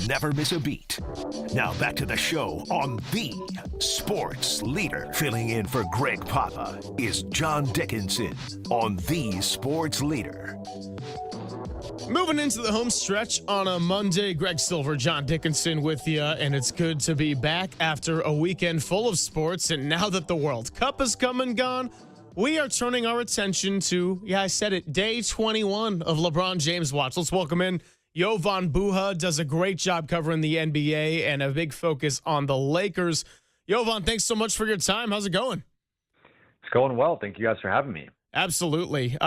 never miss a beat. Now back to the show on the Sports Leader. Filling in for Greg Papa is John Dickinson on the Sports Leader. Moving into the home stretch on a Monday, Greg Silver, John Dickinson with you, and it's good to be back after a weekend full of sports. And now that the World Cup has come and gone, we are turning our attention to, I said it, day 21 of LeBron James watch. Let's welcome in Jovan Buha. Does a great job covering the NBA and a big focus on the Lakers. Jovan, thanks so much for your time. How's it going? It's going well. Thank you guys for having me. Absolutely.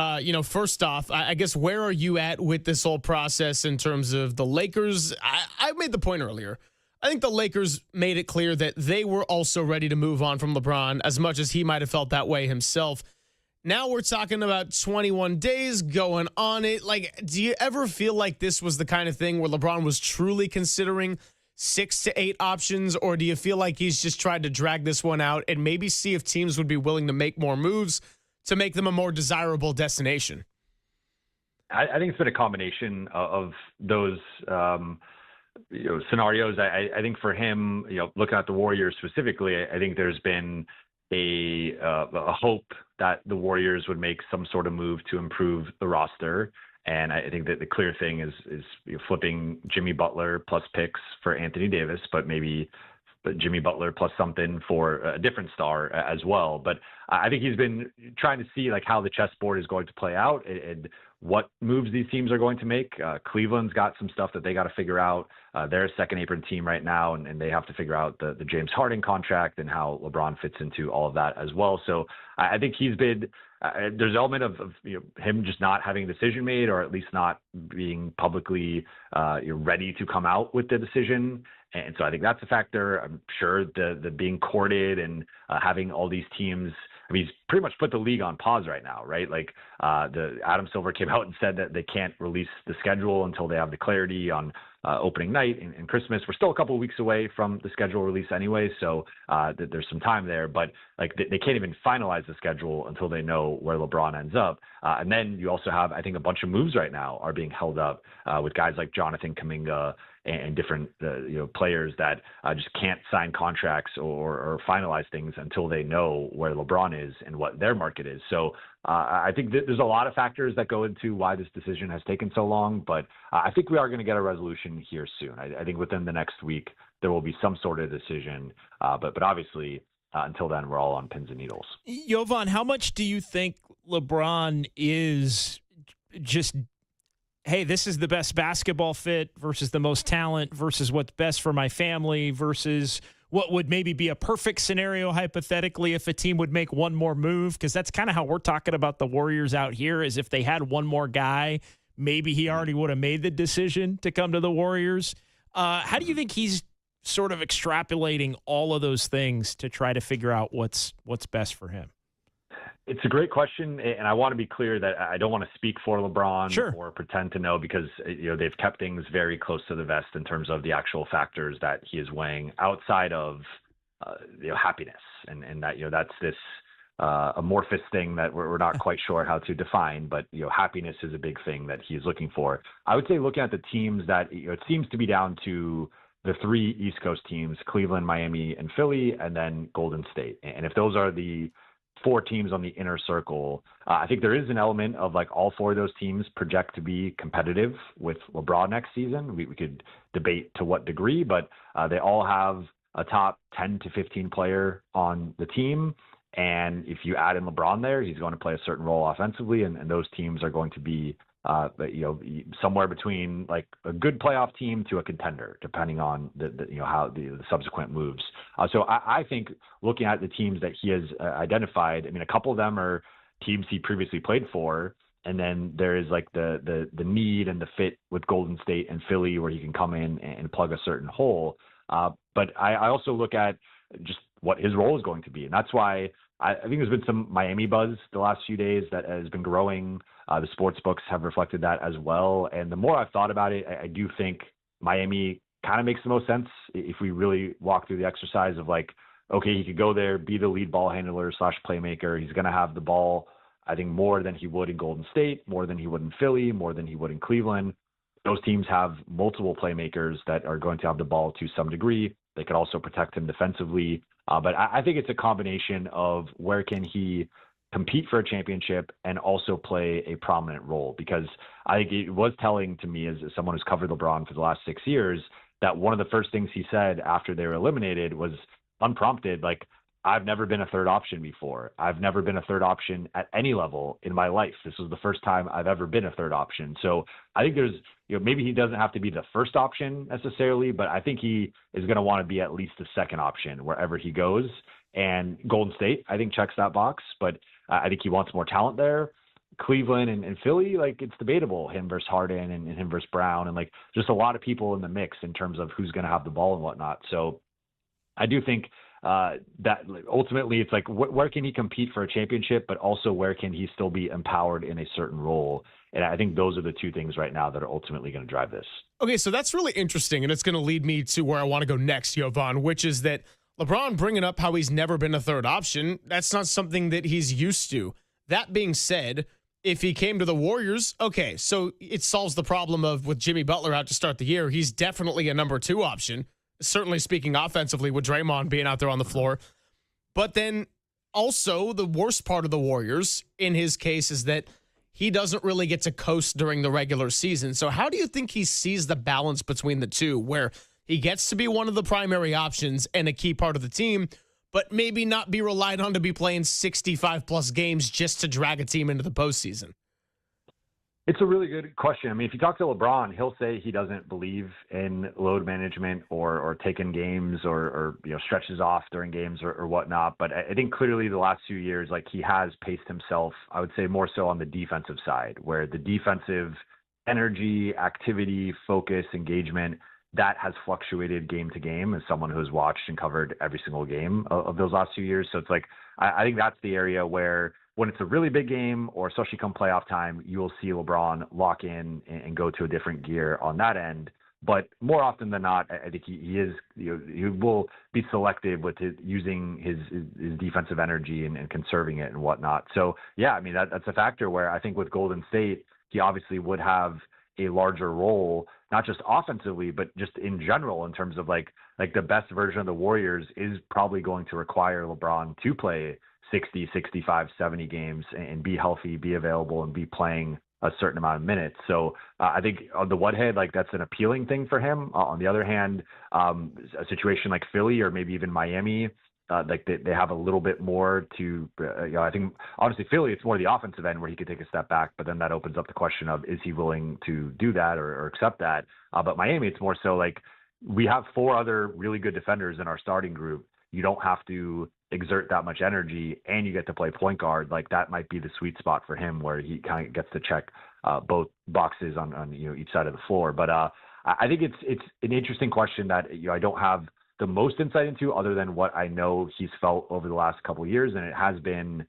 First off, I guess where are you at with this whole process in terms of the Lakers? I made the point earlier. I think the Lakers made it clear that they were also ready to move on from LeBron as much as he might have felt that way himself. Now we're talking about 21 days going on it. Like, do you ever feel like this was the kind of thing where LeBron was truly considering 6 to 8 options, or do you feel like he's just tried to drag this one out and maybe see if teams would be willing to make more moves to make them a more desirable destination? I think it's been a combination of those scenarios. I think for him, looking at the Warriors specifically, I think there's been a hope that the Warriors would make some sort of move to improve the roster. And I think that the clear thing is flipping Jimmy Butler plus picks for Anthony Davis, but maybe Jimmy Butler plus something for a different star as well. But I think he's been trying to see like how the chessboard is going to play out and what moves these teams are going to make. Cleveland's got some stuff that they got to figure out. They're a second apron team right now, and they have to figure out the James Harden contract and how LeBron fits into all of that as well. So I think he's been there's an element of him just not having a decision made, or at least not being publicly ready to come out with the decision. And so I think that's a factor. I'm sure the being courted and having all these teams, I mean, he's pretty much put the league on pause right now, right? Like the Adam Silver came out and said that they can't release the schedule until they have the clarity on opening night and Christmas. We're still a couple of weeks away from the schedule release anyway, so there's some time there. But like they can't even finalize the schedule until they know where LeBron ends up. And then you also have, I think, a bunch of moves right now are being held up with guys like Jonathan Kuminga and different players that just can't sign contracts or finalize things until they know where LeBron is and what their market is. So I think there's a lot of factors that go into why this decision has taken so long, but I think we are going to get a resolution here soon. I think within the next week there will be some sort of decision, but obviously until then we're all on pins and needles. Jovan, how much do you think LeBron is just, hey, this is the best basketball fit versus the most talent versus what's best for my family versus what would maybe be a perfect scenario hypothetically if a team would make one more move? Because that's kind of how we're talking about the Warriors out here, is if they had one more guy, maybe he already would have made the decision to come to the Warriors. How do you think he's sort of extrapolating all of those things to try to figure out what's best for him? It's a great question, and I want to be clear that I don't want to speak for LeBron or pretend to know, because they've kept things very close to the vest in terms of the actual factors that he is weighing outside of happiness, and that that's this amorphous thing that we're not quite sure how to define, but happiness is a big thing that he's looking for. I would say looking at the teams that it seems to be down to the 3 East Coast teams: Cleveland, Miami, and Philly, and then Golden State. And if those are the 4 teams on the inner circle, I think there is an element of like all 4 of those teams project to be competitive with LeBron next season. We could debate to what degree, but they all have a top 10 to 15 player on the team. And if you add in LeBron there, he's going to play a certain role offensively, and those teams are going to be somewhere between like a good playoff team to a contender, depending on how the subsequent moves. So I think looking at the teams that he has identified, I mean, a couple of them are teams he previously played for, and then there is like the need and the fit with Golden State and Philly where he can come in and plug a certain hole. But I also look at just what his role is going to be, and that's why I think there's been some Miami buzz the last few days that has been growing. The sports books have reflected that as well. And the more I've thought about it, I do think Miami kind of makes the most sense if we really walk through the exercise of like, okay, he could go there, be the lead ball handler / playmaker. He's going to have the ball, I think, more than he would in Golden State, more than he would in Philly, more than he would in Cleveland. those teams have multiple playmakers that are going to have the ball to some degree. They could also protect him defensively. But I think it's a combination of where can he compete for a championship and also play a prominent role, because I think it was telling to me as someone who's covered LeBron for the last 6 years that one of the first things he said after they were eliminated was unprompted, like, I've never been a third option before. I've never been a third option at any level in my life. This was the first time I've ever been a third option. So I think there's, maybe he doesn't have to be the first option necessarily, but I think he is going to want to be at least the second option wherever he goes. And Golden State, I think, checks that box, but I think he wants more talent there. Cleveland and Philly, like, it's debatable, him versus Harden and him versus Brown, and like just a lot of people in the mix in terms of who's going to have the ball and whatnot. So I do think that ultimately it's like, where can he compete for a championship, but also where can he still be empowered in a certain role? And I think those are the two things right now that are ultimately going to drive this. Okay, so that's really interesting, and it's going to lead me to where I want to go next, Jovan, which is that LeBron bringing up how he's never been a third option, that's not something that he's used to. That being said, if he came to the Warriors, okay, so it solves the problem of with Jimmy Butler out to start the year, he's definitely a number 2 option. Certainly speaking offensively with Draymond being out there on the floor. But then also the worst part of the Warriors in his case is that he doesn't really get to coast during the regular season. So how do you think he sees the balance between the two, where he gets to be one of the primary options and a key part of the team, but maybe not be relied on to be playing 65-plus games just to drag a team into the postseason? It's a really good question. I mean, if you talk to LeBron, he'll say he doesn't believe in load management or taking games or stretches off during games or whatnot. But I think clearly the last few years, like, he has paced himself, I would say more so on the defensive side, where the defensive energy, activity, focus, engagement, that has fluctuated game to game as someone who has watched and covered every single game of those last few years. So it's like, I think that's the area where when it's a really big game, or especially come playoff time, you will see LeBron lock in and go to a different gear on that end. But more often than not, I think he is, he will be selective with using his defensive energy and conserving it and whatnot. So yeah, I mean, that's a factor where I think with Golden State, he obviously would have a larger role, not just offensively, but just in general, in terms of like the best version of the Warriors is probably going to require LeBron to play 60, 65, 70 games and be healthy, be available, and be playing a certain amount of minutes. So I think on the one hand, like, that's an appealing thing for him. On the other hand, a situation like Philly or maybe even Miami, like they have a little bit more to, I think honestly Philly, it's more the offensive end where he could take a step back, but then that opens up the question of, is he willing to do that or accept that? But Miami, it's more so like, we have 4 other really good defenders in our starting group. You don't have to exert that much energy and you get to play point guard. Like, that might be the sweet spot for him, where he kind of gets to check both boxes on each side of the floor. But I think it's an interesting question that I don't have the most insight into, other than what I know he's felt over the last couple of years. And it has been,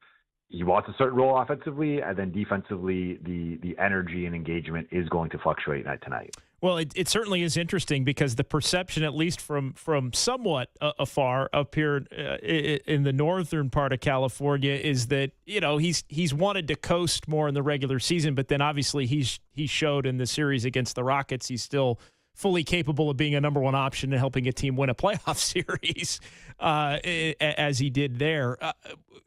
he wants a certain role offensively, and then defensively, the energy and engagement is going to fluctuate night to night. Well, it certainly is interesting, because the perception, at least from somewhat afar up here in the northern part of California, is that he's wanted to coast more in the regular season, but then obviously he showed in the series against the Rockets he's still fully capable of being a number 1 option and helping a team win a playoff series, as he did there.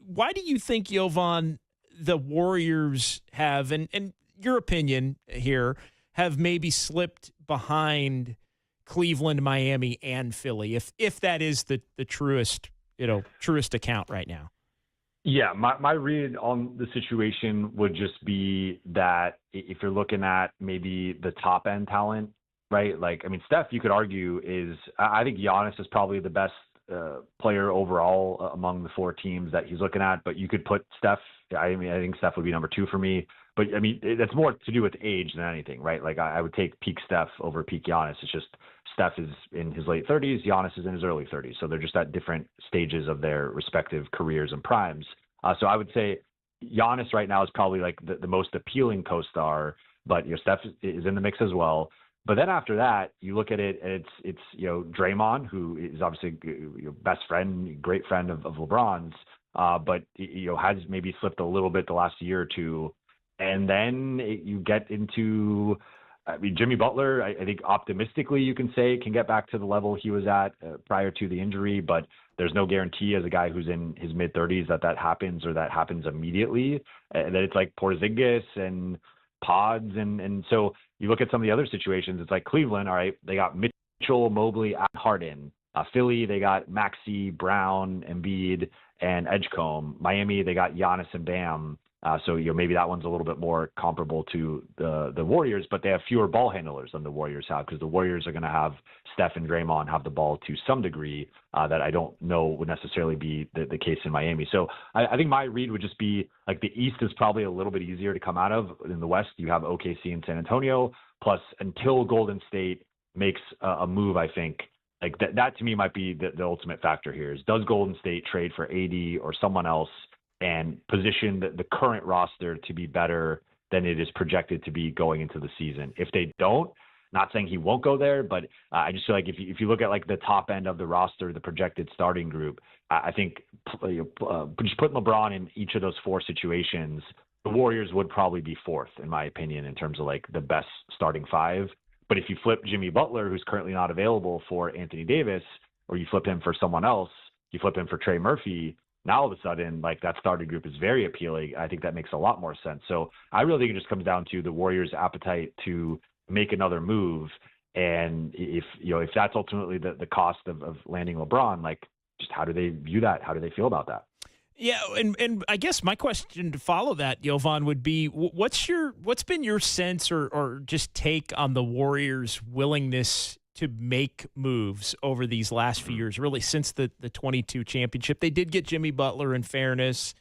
Why do you think, Jovan, the Warriors have, and your opinion here, have maybe slipped behind Cleveland, Miami, and Philly, if that is the truest account right now? Yeah, my read on the situation would just be that if you're looking at maybe the top end talent, right? Like, I mean, Steph, you could argue I think Giannis is probably the best player overall among the 4 teams that he's looking at, but you could put Steph, I think Steph would be number 2 for me. But I mean, that's more to do with age than anything, right? Like, I would take peak Steph over peak Giannis. It's just Steph is in his late 30s, Giannis is in his early 30s. So they're just at different stages of their respective careers and primes. So I would say Giannis right now is probably like the most appealing co-star, but Steph is in the mix as well. But then after that, you look at it, and it's Draymond, who is obviously your best friend, great friend of LeBron's, but has maybe slipped a little bit the last year or two. And then you get into I mean, Jimmy Butler, I think optimistically you can say can get back to the level he was at prior to the injury, but there's no guarantee as a guy who's in his mid-30s that happens or that happens immediately. That it's like Porzingis and Pods. And so you look at some of the other situations, it's like Cleveland, all right, they got Mitchell, Mobley, and Harden. Philly, they got Maxey, Brown, Embiid, and Edgecombe. Miami, they got Giannis and Bam. So maybe that one's a little bit more comparable to the Warriors, but they have fewer ball handlers than the Warriors have, because the Warriors are going to have Steph and Draymond have the ball to some degree that I don't know would necessarily be the case in Miami. So I think my read would just be like the East is probably a little bit easier to come out of. In the West, you have OKC and San Antonio. Plus, until Golden State makes a move, I think like that to me might be the ultimate factor here is, does Golden State trade for AD or someone else and position the current roster to be better than it is projected to be going into the season? If they don't, not saying he won't go there, but I just feel like if you look at like the top end of the roster, the projected starting group, I think just putting LeBron in each of those four situations, the Warriors would probably be fourth, in my opinion, in terms of like the best starting five. But if you flip Jimmy Butler, who's currently not available, for Anthony Davis, or you flip him for someone else, you flip him for Trey Murphy, now all of a sudden, like that starting group is very appealing. I think that makes a lot more sense. So I really think it just comes down to the Warriors' appetite to make another move. And if that's ultimately the cost of landing LeBron, like just how do they view that? How do they feel about that? Yeah, and I guess my question to follow that, Jovan, would be what's been your sense or just take on the Warriors' willingness to make moves over these last few years, really since the 22 championship? They did get Jimmy Butler, in fairness.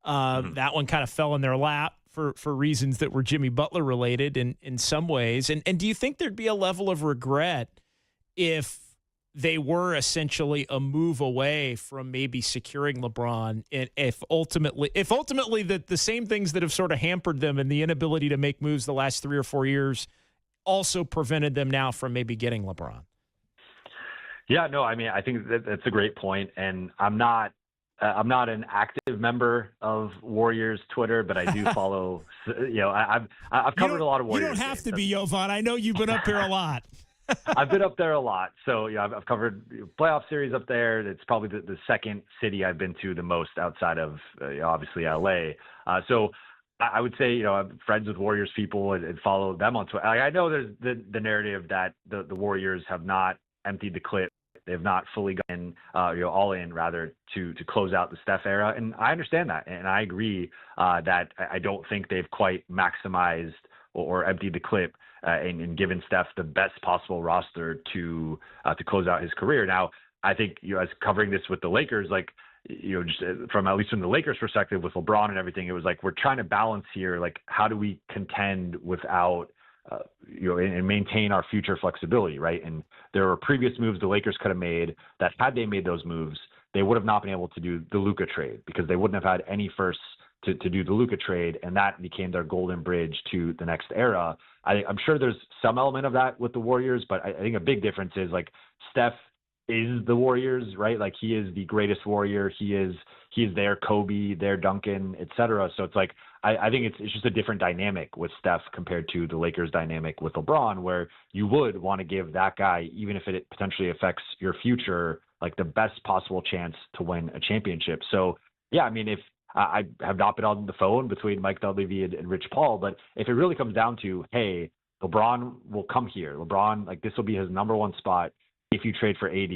That one kind of fell in their lap for reasons that were Jimmy Butler related in some ways. And do you think there'd be a level of regret if they were essentially a move away from maybe securing LeBron, and if ultimately the same things that have sort of hampered them and the inability to make moves the last 3 or 4 years also prevented them now from maybe getting LeBron? Yeah, no, I mean, I think that's a great point, and I'm not an active member of Warriors Twitter, but I do follow. I've covered a lot of Warriors. You don't have to be, Jovan. I know you've been up here a lot. I've been up there a lot. So, I've covered playoff series up there. It's probably the second city I've been to the most outside of obviously LA. So I would say, I'm friends with Warriors people and follow them on Twitter. I know there's the narrative that the Warriors have not emptied the clip. They have not fully gone all in rather to close out the Steph era. And I understand that. And I agree that I don't think they've quite maximized or emptied the clip and given Steph the best possible roster to close out his career. Now, I think, as covering this with the Lakers, like, just from at least from the Lakers perspective with LeBron and everything, it was like, we're trying to balance here. Like, how do we contend without, and maintain our future flexibility, right? And there were previous moves the Lakers could have made that, had they made those moves, they would have not been able to do the Luka trade, because they wouldn't have had any firsts to do the Luka trade, and that became their golden bridge to the next era. I'm sure there's some element of that with the Warriors, but I think a big difference is, like, Steph is the Warriors, right? Like, he is the greatest Warrior. He is their Kobe, their Duncan, etc. So it's like, I think it's just a different dynamic with Steph compared to the Lakers dynamic with LeBron, where you would want to give that guy, even if it potentially affects your future, like the best possible chance to win a championship. So yeah, I mean, if I have not been on the phone between Mike Dunleavy and Rich Paul, but if it really comes down to, hey, LeBron will come here. LeBron, like, this will be his number one spot if you trade for AD,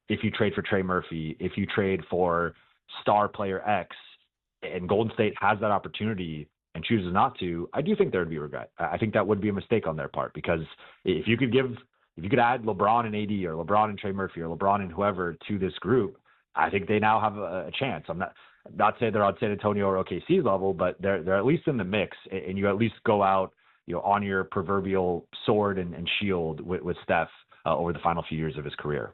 if you trade for Trey Murphy, if you trade for star player X, and Golden State has that opportunity and chooses not to, I do think there would be regret. I think that would be a mistake on their part, because if you could add LeBron and AD, or LeBron and Trey Murphy, or LeBron and whoever to this group, I think they now have a chance. I'm not saying they're on San Antonio or OKC's level, but they're at least in the mix, and you at least go out, on your proverbial sword and shield with Steph over the final few years of his career.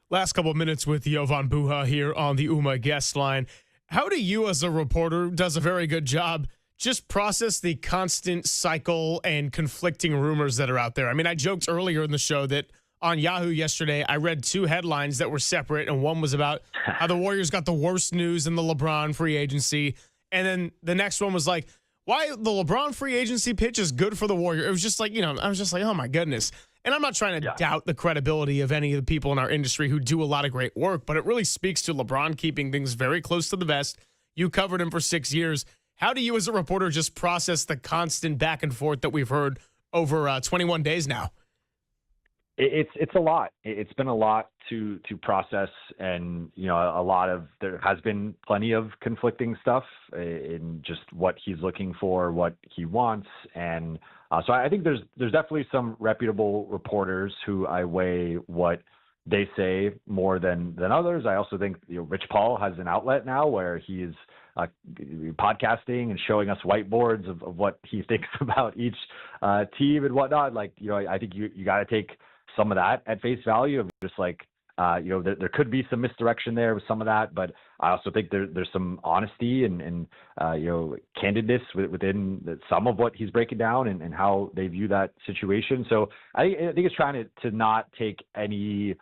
Last couple of minutes with Jovan Buha here on the UMA guest line. How do you, as a reporter, does a very good job, just process the constant cycle and conflicting rumors that are out there? I mean, I joked earlier in the show that on Yahoo yesterday, I read 2 headlines that were separate, and one was about how the Warriors got the worst news in the LeBron free agency, and then the next one was like, why the LeBron free agency pitch is good for the Warriors. It was just like, I was just like, oh my goodness. And I'm not trying to doubt the credibility of any of the people in our industry who do a lot of great work, but it really speaks to LeBron keeping things very close to the vest. You covered him for 6 years. How do you as a reporter just process the constant back and forth that we've heard over 21 days now? It's a lot. It's been a lot to process, and there has been plenty of conflicting stuff in just what he's looking for, what he wants, and so I think there's definitely some reputable reporters who I weigh what they say more than others. I also think Rich Paul has an outlet now where he's podcasting and showing us whiteboards of what he thinks about each team and whatnot. I think you got to take some of that at face value of just there could be some misdirection there with some of that, but I also think there's some honesty and candidness within some of what he's breaking down and how they view that situation. So I think it's trying to not take any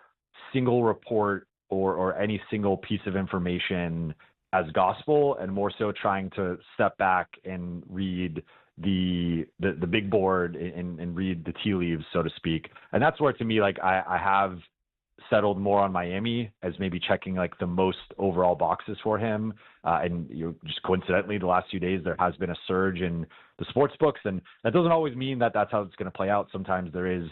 single report or any single piece of information as gospel, and more so trying to step back and read the big board and read the tea leaves, so to speak. And that's where, to me, I have settled more on Miami as maybe checking the most overall boxes for him. And just coincidentally, the last few days, there has been a surge in the sports books, and that doesn't always mean that that's how it's going to play out. Sometimes there is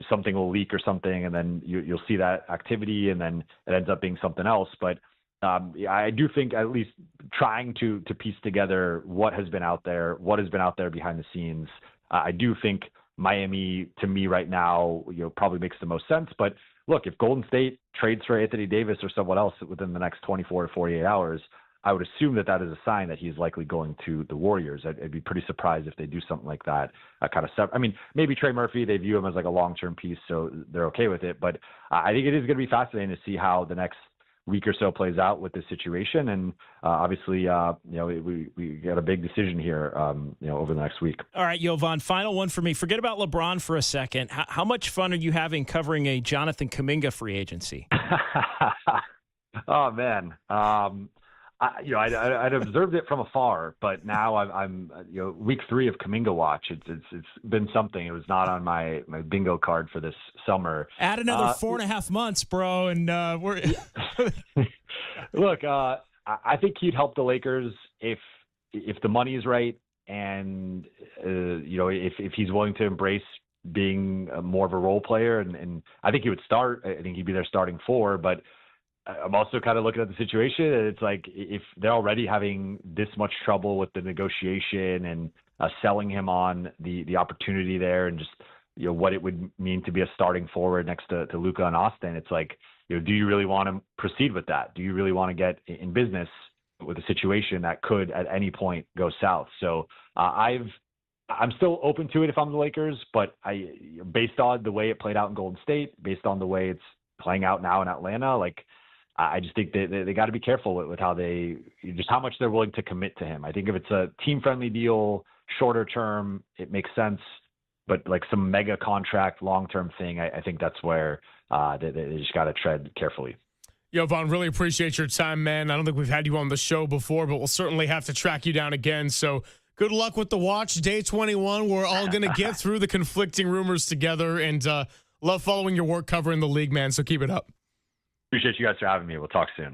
something will leak or something, and then you'll see that activity, and then it ends up being something else. But I do think at least trying to piece together what has been out there behind the scenes. I do think Miami, to me right now, probably makes the most sense. But look, if Golden State trades for Anthony Davis or someone else within the next 24 to 48 hours, I would assume that is a sign that he's likely going to the Warriors. I'd be pretty surprised if they do something like that. Maybe Trey Murphy, they view him as a long-term piece, so they're okay with it. But I think it is going to be fascinating to see how the next week or so plays out with this situation. And obviously, we got a big decision here, over the next week. All right, Jovan, final one for me. Forget about LeBron for a second. How much fun are you having covering a Jonathan Kuminga free agency? Oh, man. I'd observed it from afar, but now I'm week 3 of Kuminga watch. It's been something. It was not on my bingo card for this summer. Add another 4.5 months, bro, and we're. Look, I think he'd help the Lakers if the money is right, and if he's willing to embrace being more of a role player, and I think he would start. I think he'd be their starting 4, but I'm also kind of looking at the situation, and it's if they're already having this much trouble with the negotiation and selling him on the opportunity there, and just what it would mean to be a starting forward next to Luka and Austin, it's do you really want to proceed with that? Do you really want to get in business with a situation that could at any point go south? So I'm still open to it if I'm the Lakers, but based on the way it played out in Golden State, based on the way it's playing out now in Atlanta, I just think they got to be careful with how how much they're willing to commit to him. I think if it's a team-friendly deal, shorter term, it makes sense. But some mega contract, long-term thing, I think that's where they just got to tread carefully. Jovan, really appreciate your time, man. I don't think we've had you on the show before, but we'll certainly have to track you down again. So good luck with the watch, day 21. We're all going to get through the conflicting rumors together, and love following your work covering the league, man. So keep it up. Appreciate you guys for having me. We'll talk soon.